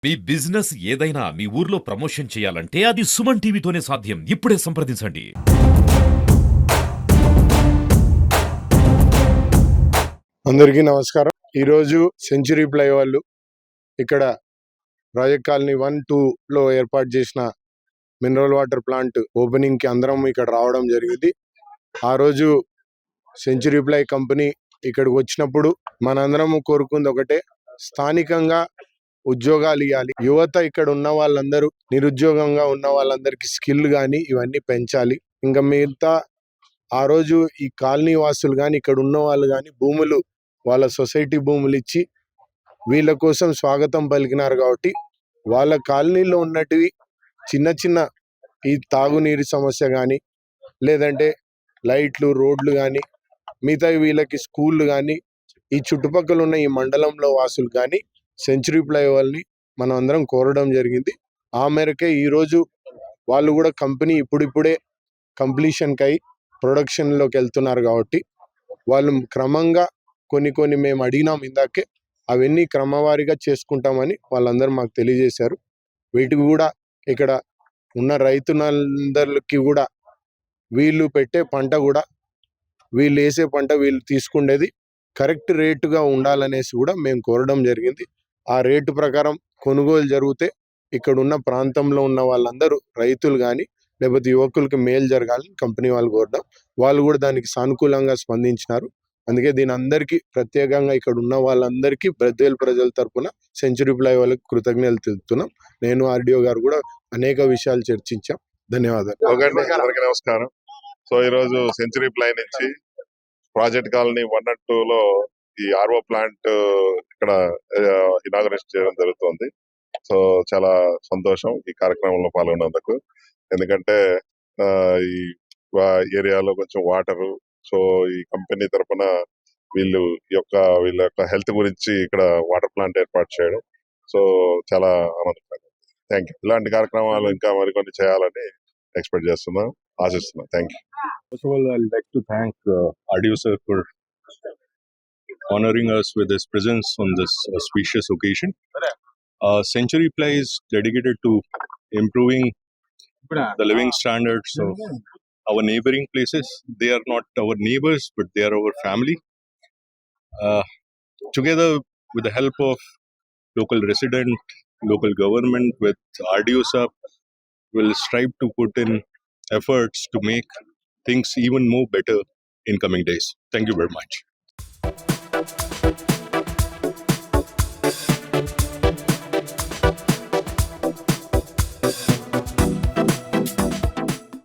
మీ business ఏదైనా మీ ఊర్లో promotion చేయాలంటే అది సుమన్ టీవీతోనే సాధ్యం. ఇప్పుడే సంప్రదించండి. అందరికీ నమస్కారం. ఈరోజు సెంచరీ ప్లై వాళ్ళు ఇక్కడ ప్రాజెక్ట్ కాలనీ 1-2లో ఏర్పాటు చేసిన మినరల్ వాటర్ ప్లాంట్ ఓపెనింగ్కి అందరం ఇక్కడ రావడం జరిగింది. ఆ రోజు సెంచరీ ప్లై కంపెనీ ఇక్కడికి వచ్చినప్పుడు మనందరం కోరుకుంది ఒకటే, స్థానికంగా ఉద్యోగాలు ఇవ్వాలి. యువత ఇక్కడ ఉన్న వాళ్ళందరూ నిరుద్యోగంగా ఉన్న వాళ్ళందరికీ స్కిల్ కానీ ఇవన్నీ పెంచాలి. ఇంకా మిగతా ఆ రోజు ఈ కాలనీ వాసులు కానీ ఇక్కడ ఉన్న వాళ్ళు కానీ భూములు వాళ్ళ సొసైటీ భూములు ఇచ్చి వీళ్ళ కోసం స్వాగతం పలికినారు. కాబట్టి వాళ్ళ కాలనీలో ఉన్నటివి చిన్న చిన్న ఈ తాగునీరు సమస్య కానీ లేదంటే లైట్లు రోడ్లు కానీ మిగతా వీళ్ళకి స్కూళ్ళు కానీ ఈ చుట్టుపక్కల ఉన్న ఈ మండలంలో వాసులు కానీ సెంచరీ ప్లై వాళ్ళని మనం అందరం కోరడం జరిగింది. ఆ మేరకే ఈరోజు వాళ్ళు కూడా కంపెనీ ఇప్పుడిప్పుడే కంప్లీషన్కి అయి ప్రొడక్షన్లోకి వెళ్తున్నారు. కాబట్టి వాళ్ళు క్రమంగా కొన్ని మేము అడిగినాం ఇందాకే, అవన్నీ క్రమవారీగా చేసుకుంటామని వాళ్ళందరూ మాకు తెలియజేశారు. వీటికి కూడా ఇక్కడ ఉన్న రైతులందరికీ కూడా వీళ్ళు పెట్టే పంట కూడా వీళ్ళు వేసే పంట వీళ్ళు తీసుకునేది కరెక్ట్ రేటుగా ఉండాలనేసి కూడా మేము కోరడం జరిగింది. ఆ రేటు ప్రకారం కొనుగోలు జరిగితే ఇక్కడ ఉన్న ప్రాంతంలో ఉన్న వాళ్ళందరూ రైతులు కానీ లేకపోతే యువకులకి మేలు జరగాలని కంపెనీ వాళ్ళు కోరడం, వాళ్ళు కూడా దానికి సానుకూలంగా స్పందించినారు. అందుకే దీని అందరికీ ప్రత్యేకంగా ఇక్కడ ఉన్న వాళ్ళందరికీ బద్వేల్ ప్రజల తరపున సెంచరీ ప్లై వాళ్ళకి కృతజ్ఞతలు తెలుపుతున్నాం. నేను ఆర్డీఓ గారు కూడా అనేక విషయాలు చర్చించాం. ధన్యవాదాలు. అందరికీ నమస్కారం. సో ఈరోజు సెంచరీ ప్లై నుంచి ప్రాజెక్ట్ కాలనీ 1 and 2లో ఈ ఆర్ఓ ప్లాంట్ ఇక్కడ ఇనాగరేషన్ చేయడం జరుగుతుంది. సో చాలా సంతోషం ఈ కార్యక్రమంలో పాల్గొన్నందుకు. ఎందుకంటే ఈ ఏరియాలో కొంచెం వాటరు, సో ఈ కంపెనీ తరఫున వీళ్ళ యొక్క హెల్త్ గురించి ఇక్కడ వాటర్ ప్లాంట్ ఏర్పాటు చేయడం సో చాలా ఆనందకరంగా. Thank you. ఇలాంటి కార్యక్రమాలు ఇంకా మరికొన్ని చేయాలని ఎక్స్పెక్ట్ చేస్తున్నాం, ఆశిస్తున్నాం. Thank you. First of all, I'd like to thank RDO sir for honoring us with his presence on this auspicious occasion. Century Ply is dedicated to improving the living standards of our neighboring places. They are not our neighbors, but they are our family. Together with the help of local resident, local government, with RDO sir, will strive to put in efforts to make things even more better in coming days. Thank you very much.